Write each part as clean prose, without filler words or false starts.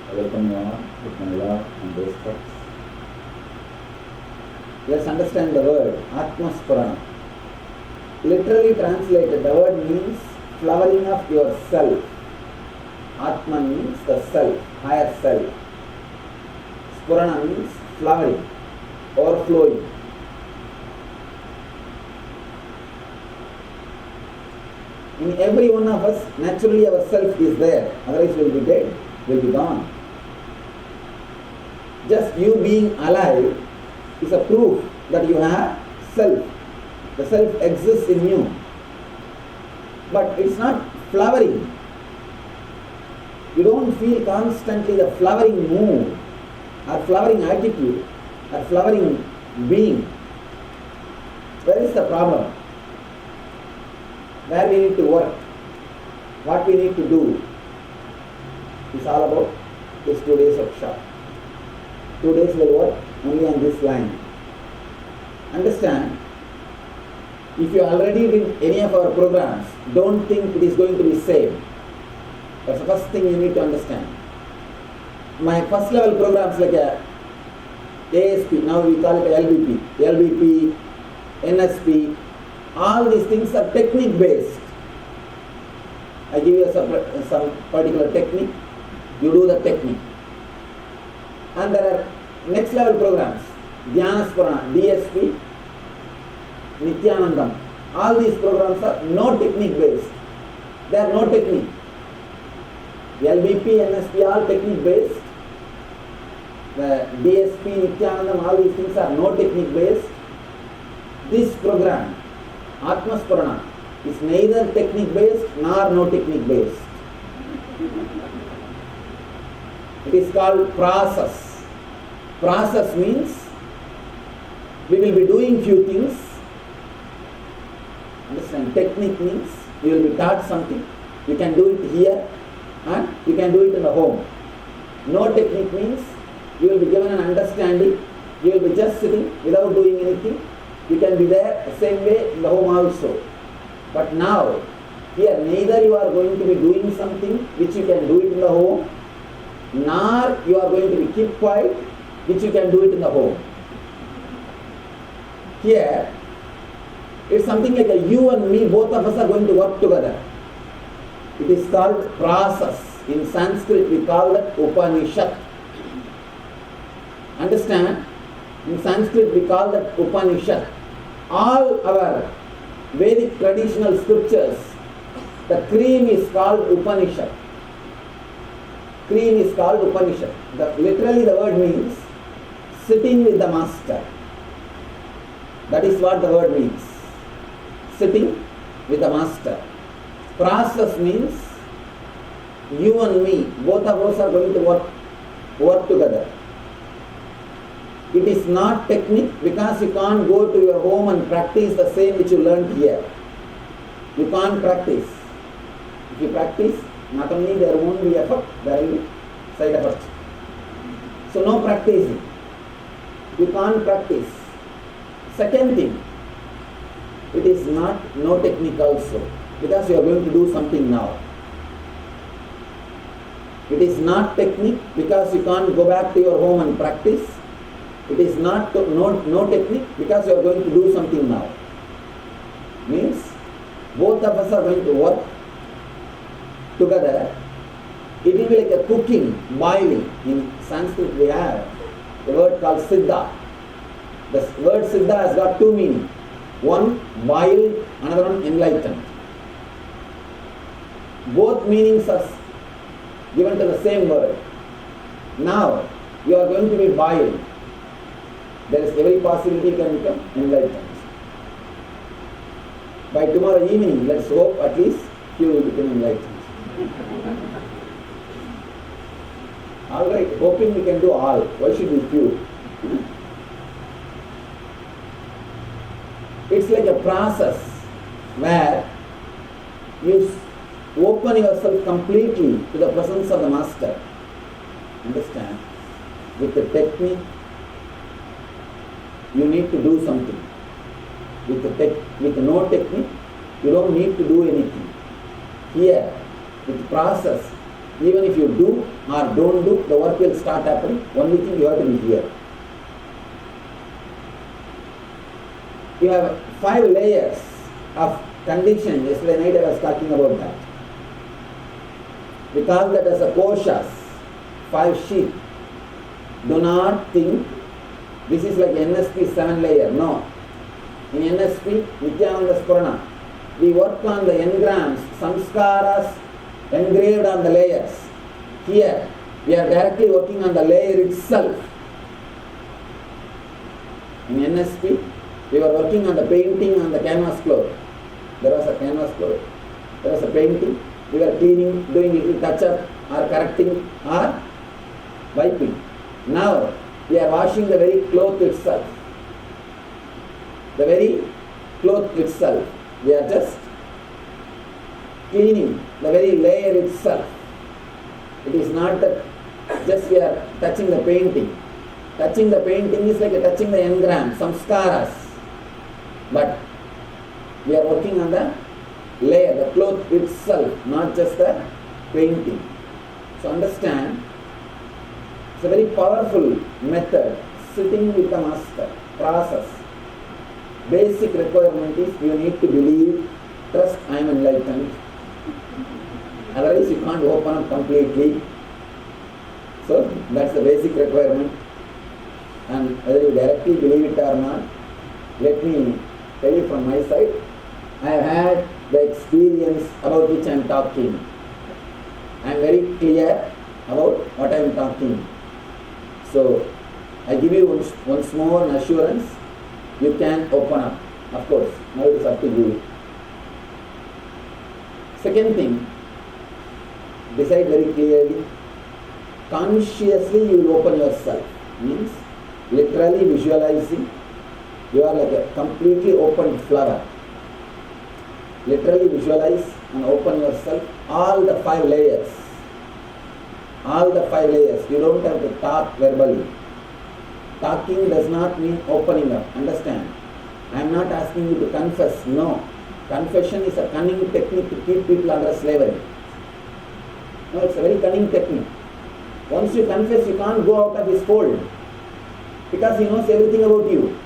I welcome you all with my love and respect. Let's understand the word Atma Spurana. Literally translated, the word means flowering of yourself. Atma means the self, higher self. Spurana means flowering, overflowing. In every one of us, naturally our self is there, otherwise we will be dead, we will be gone. Just you being alive is a proof that you have self. The self exists in you. But it's not flowering. You don't feel constantly the flowering mood, or flowering attitude, or flowering being. Where is the problem? Where we need to work, what we need to do, is all about this 2 days workshop. 2 days will work only on this line. Understand, if you already did any of our programs, don't think it is going to be same. That's the first thing you need to understand. My first level programs like ASP, now we call it LBP, NSP, all these things are technique based. I give you some particular technique, you do the technique. And there are next level programs, Dhyana Spurana, DSP, Nithyanandam. All these programs are no technique based. They are no technique. LBP, NSP, all technique based. The DSP, Nithyanandam, all these things are no technique based. This program, Atma Spurana, is neither technique based nor no technique based. It is called process. Process means we will be doing few things. Understand? Technique means you will be taught something. You can do it here and you can do it in the home. No technique means you will be given an understanding. You will be just sitting without doing anything. You can be there the same way in the home also. But now, here neither you are going to be doing something which you can do it in the home, nor you are going to be keep quiet which you can do it in the home. Here, it's something like you and me, both of us are going to work together. It is called process. In Sanskrit we call it Upanishad. Understand? In Sanskrit we call that Upanishad. All our Vedic traditional scriptures, the cream is called Upanishad. Cream is called Upanishad. Literally the word means sitting with the master. That is what the word means. Sitting with the master. Process means you and me, both of us are going to work together. It is not technique because you can't go to your home and practice the same which you learned here. You can't practice. If you practice, not only there won't be effort, there will be side effect. So no practicing. You can't practice. Second thing, it is not no technique also because you are going to do something now. It is not technique because you can't go back to your home and practice. It is not no technique because you are going to do something now. Means both of us are going to work together. It will be like a cooking, boiling. In Sanskrit we have the word called Siddha. The word Siddha has got two meanings. One, boiled, another one, enlightened. Both meanings are given to the same word. Now, you are going to be boiled. There is every possibility you can become enlightened. By tomorrow evening, let's hope at least you will become enlightened. Alright, hoping we can do all. Why should we few? It's like a process where you open yourself completely to the presence of the Master. Understand? With the technique, you need to do something. With no technique, you don't need to do anything. Here, with process, Even if you do or don't do, the work will start happening. Only thing you have to be here. You have 5 layers of conditioning. Yesterday night I was talking about that. We call that as a koshas, 5 sheep. Do not think this is like NSP 7 layer. No. In NSP, Nithyananda Spurana, we work on the engrams, samskaras engraved on the layers. Here, we are directly working on the layer itself. In NSP, we were working on the painting on the canvas floor. There was a canvas floor. There was a painting. We were cleaning, doing little touch-up or correcting or wiping. Now, we are washing the very cloth itself. The very cloth itself. We are just cleaning the very layer itself. It is not that just we are touching the painting. Touching the painting is like touching the engram, samskaras. But we are working on the layer, the cloth itself, not just the painting. So understand, it's a very powerful method, sitting with the master, process. Basic requirement is you need to believe, trust I am enlightened. Otherwise you can't open up completely. So that's the basic requirement. And whether you directly believe it or not, let me tell you from my side, I have had the experience about which I am talking. I am very clear about what I am talking. So I give you once more an assurance, you can open up. Of course, now it is up to you. Second thing, decide very clearly, consciously you will open yourself. Means literally visualizing, you are like a completely open flower. Literally visualize and open yourself, all the 5 layers. All the 5 layers. You don't have to talk verbally. Talking does not mean opening up. Understand? I am not asking you to confess. No. Confession is a cunning technique to keep people under slavery. No, it's a very cunning technique. Once you confess, you can't go out of his fold. Because he knows everything about you.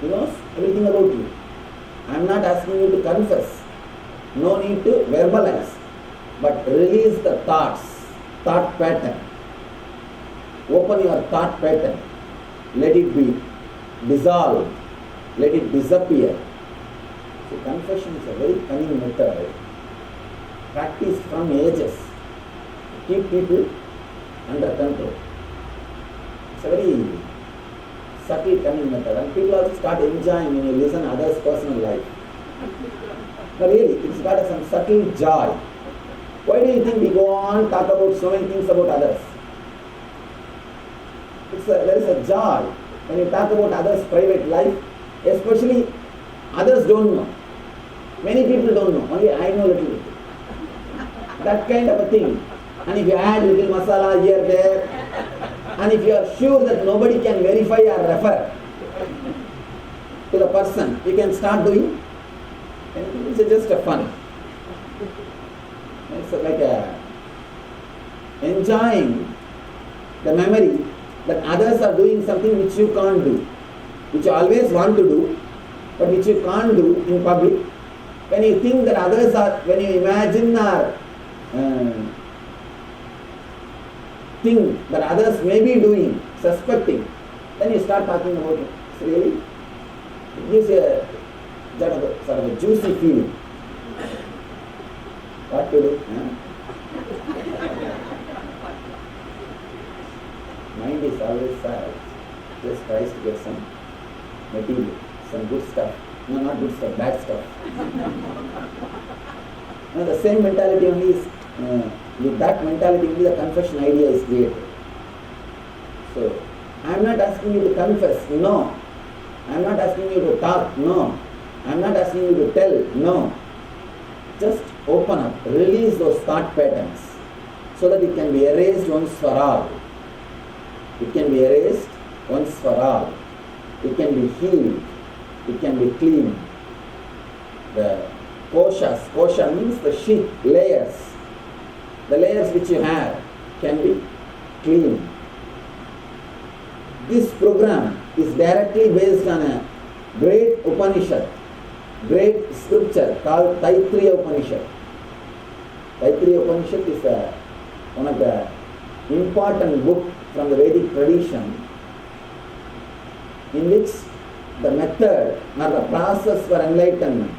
He knows everything about you. I am not asking you to confess. No need to verbalize. But release the thoughts, thought pattern. Open your thought pattern. Let it be dissolved. Let it disappear. So confession is a very cunning method. Practiced from ages. Keep people under control. It's a very subtle cunning method. And people also start enjoying when you listen to others' personal life. But really, it's got some subtle joy. Why do you think we go on talk about so many things about others? There is a joy when you talk about others' private life, especially others don't know. Many people don't know, only I know little bit. That kind of a thing. And if you add little masala here, there, and if you are sure that nobody can verify or refer to the person, you can start doing. It's just a fun. It's like enjoying the memory that others are doing something which you can't do, which you always want to do, but which you can't do in public. When you think that others are, when you imagine or think that others may be doing, suspecting, then you start talking about it. So really, it gives a sort of a juicy feeling. What to do? Mind is always sad. Just tries to get some material, some good stuff. No, not good stuff, bad stuff. The same mentality only is, with that mentality only the confession idea is created. So, I am not asking you to confess, no. I am not asking you to talk, no. I am not asking you to tell, no. Just open up, release those thought patterns so that it can be erased once for all. It can be erased once for all. It can be healed. It can be cleaned. The koshas, kosha means the sheet, layers. which you have can be cleaned. This program is directly based on a great Upanishad, great scripture called Taittiriya Upanishad. Taittiriya Upanishad is one of the important books from the Vedic tradition in which the method or the process for enlightenment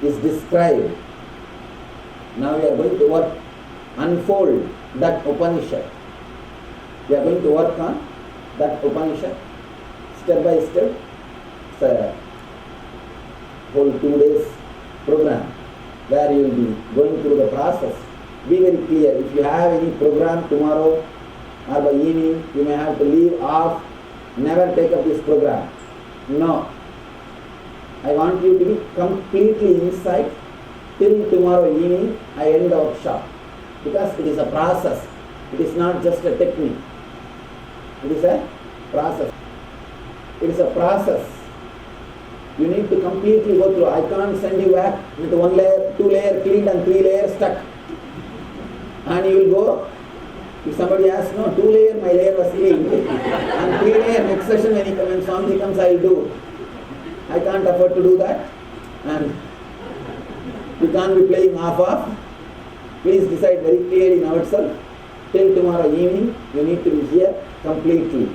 is described. Now we are going to unfold that Upanishad. We are going to work on that Upanishad step by step. It's a whole 2 days program where you will be going through the process. Be very clear. If you have any program tomorrow or by evening, you may have to leave off. Never take up this program. No. I want you to be completely inside till tomorrow evening. I end the workshop. Because it is a process. It is not just a technique. It is a process. It is a process. You need to completely go through. I can't send you back with 1 layer, 2 layer cleaned and 3 layers stuck. And you will go. If somebody asks, no, 2 layer, my layer was cleaned. And 3 layer next session when Swamiji comes, I will do. I can't afford to do that. And you can't be playing half-half. Please decide very clearly now itself. Till tomorrow evening, you need to be here completely.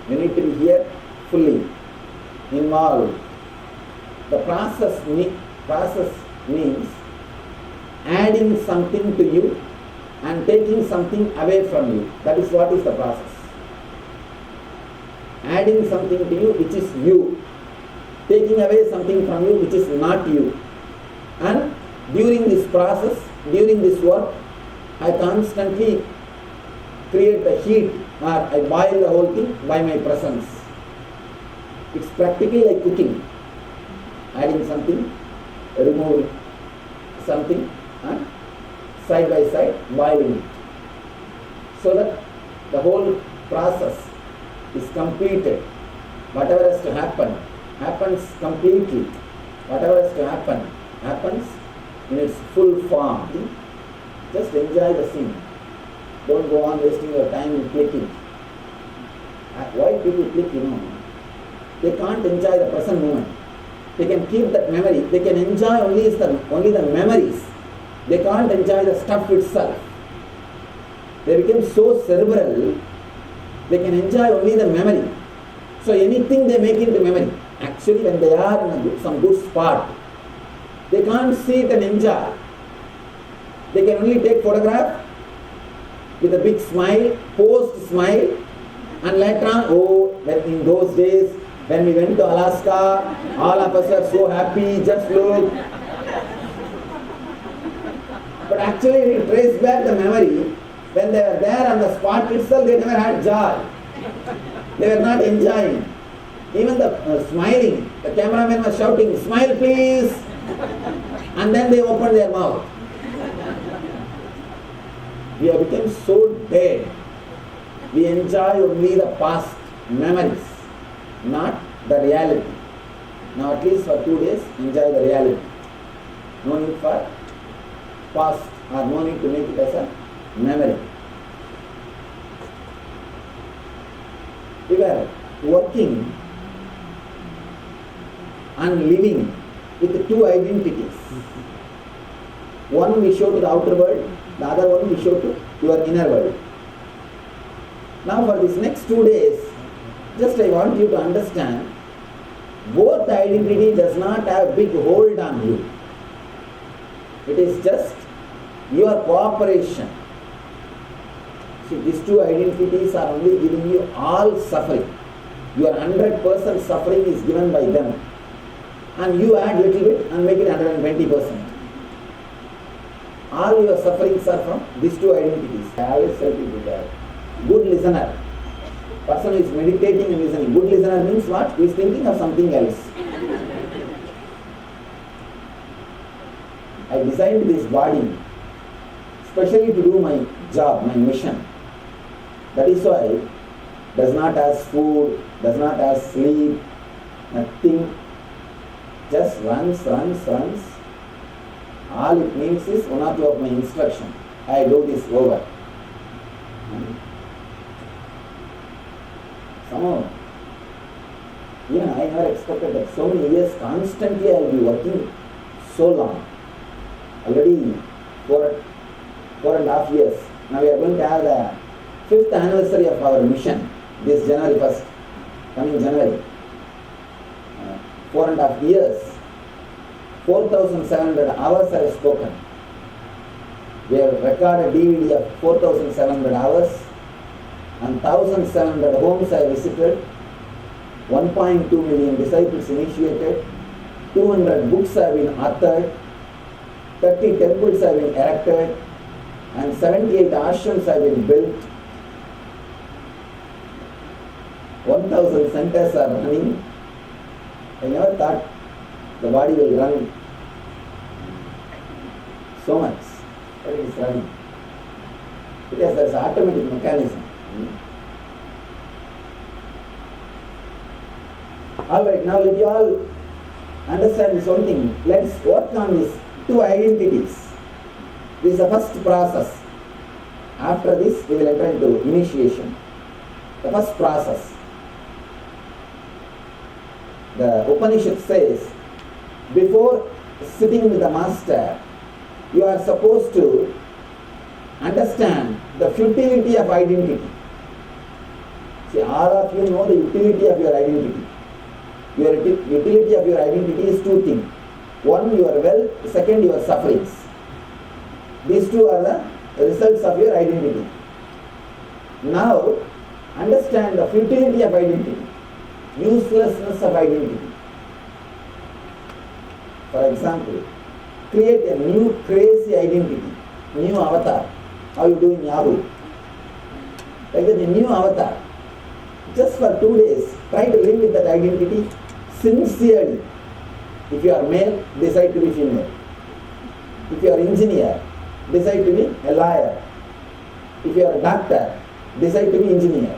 You need to be here fully involved. The process means adding something to you and taking something away from you. That is what is the process. Adding something to you which is you. Taking away something from you which is not you. And during this process, during this work, I constantly create the heat or I boil the whole thing by my presence. It's practically like cooking. Adding something, removing something and side by side boiling it. So that the whole process is completed. Whatever has to happen, happens completely. Whatever has to happen, happens in its full form. Just enjoy the scene. Don't go on wasting your time in clicking. Why people click, They can't enjoy the present moment. They can keep that memory. They can enjoy only the memories. They can't enjoy the stuff itself. They become so cerebral, they can enjoy only the memory. So anything they make into memory. Actually, when they are in some good spot, they can't see it and enjoy. They can only take photograph with a big smile, post smile, and later on, in those days, when we went to Alaska, all of us were so happy, just look. But actually, we trace back the memory. When they were there on the spot itself, they never had joy. They were not enjoying. Even the smiling, the cameraman was shouting, smile please. And then they opened their mouth. We have become so dead. We enjoy only the past memories, not the reality. Now at least for 2 days, enjoy the reality. No need for past or no need to make it as a memory. We were working and living with 2 identities. One we show to the outer world, the other one we show to your inner world. Now for this next 2 days, just I want you to understand, both the identity does not have big hold on you. It is just your cooperation. See, these 2 identities are only giving you all suffering. Your 100% suffering is given by them. And you add little bit and make it 120%. All your sufferings are from these 2 identities. I always tell people that. Good listener. Person who is meditating and listening. Good listener means what? He is thinking of something else. I designed this body especially to do my job, my mission. That is why does not ask food, does not ask sleep, nothing. Just runs. All it needs is 1 or 2 of my instruction. I do this over. Somehow, even I never expected that so many years constantly I will be working so long. Already 4.5 years. Now we are going to have the 5th anniversary of our mission this January 1st, coming January. 4.5 years, 4,700 hours I have spoken. We have recorded DVD of 4,700 hours and 1,700 homes I have visited, 1.2 million disciples initiated, 200 books have been authored, 30 temples have been erected, and 78 ashrams have been built. 1,000 centers are running. I never thought the body will run so much, but it is running. Because there is an automatic mechanism. Alright, now let you all understand this one thing. Let's work on these two identities. This is the first process. After this, we will enter into initiation. The first process. The Upanishad says, before sitting with the master, you are supposed to understand the futility of identity. See, all of you know the utility of your identity. Your utility of your identity is two things. One, your wealth. Second, your sufferings. These two are the results of your identity. Now, understand the futility of identity, uselessness of identity. For example, create a new crazy identity, new avatar. How you do in Yahoo? Like that, a new avatar. Just for 2 days, try to live with that identity sincerely. If you are male, decide to be female. If you are engineer, decide to be a lawyer. If you are a doctor, decide to be engineer.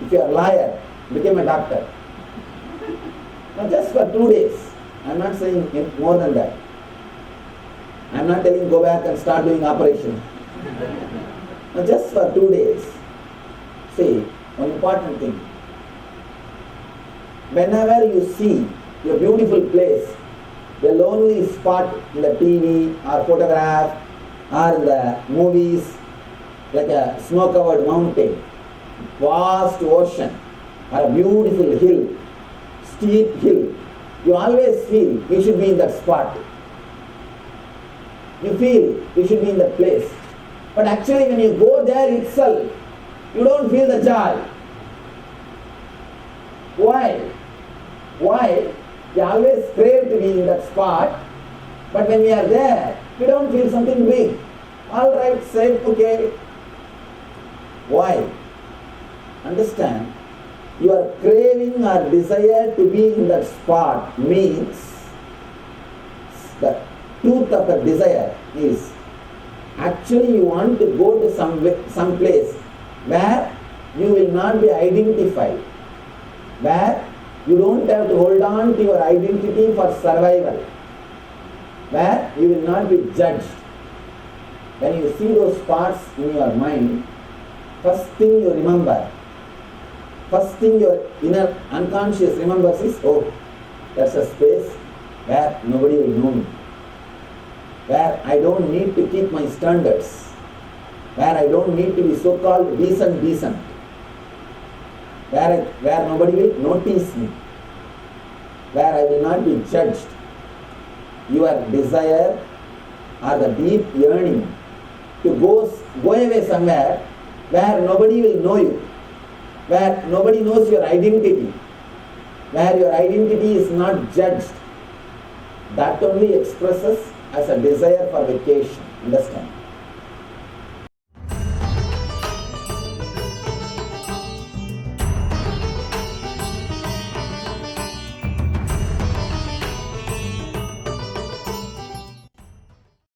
If you are a liar, become a doctor. Now just for 2 days. I am not saying more than that. I am not telling go back and start doing operation. Now just for 2 days. See, one important thing. Whenever you see a beautiful place, a lonely spot in the TV or photograph or in the movies, like a snow-covered mountain, vast ocean, or a beautiful hill, steep hill, you always feel you should be in that spot. You feel you should be in that place. But actually when you go there itself, you don't feel the joy. Why? Why? We always crave to be in that spot, but when we are there, we don't feel something big. Alright, safe, okay. Why? Understand, your craving or desire to be in that spot means the truth of the desire is actually you want to go to some place where you will not be identified, where you don't have to hold on to your identity for survival, where you will not be judged. When you see those spots in your mind, first thing you remember, first thing your inner unconscious remembers is, oh, that's a space where nobody will know me, where I don't need to keep my standards, where I don't need to be so-called decent, where nobody will notice me, where I will not be judged. Your desire or the deep yearning to go away somewhere where nobody will know you, where nobody knows your identity, where your identity is not judged, that only expresses as a desire for vacation. Understand?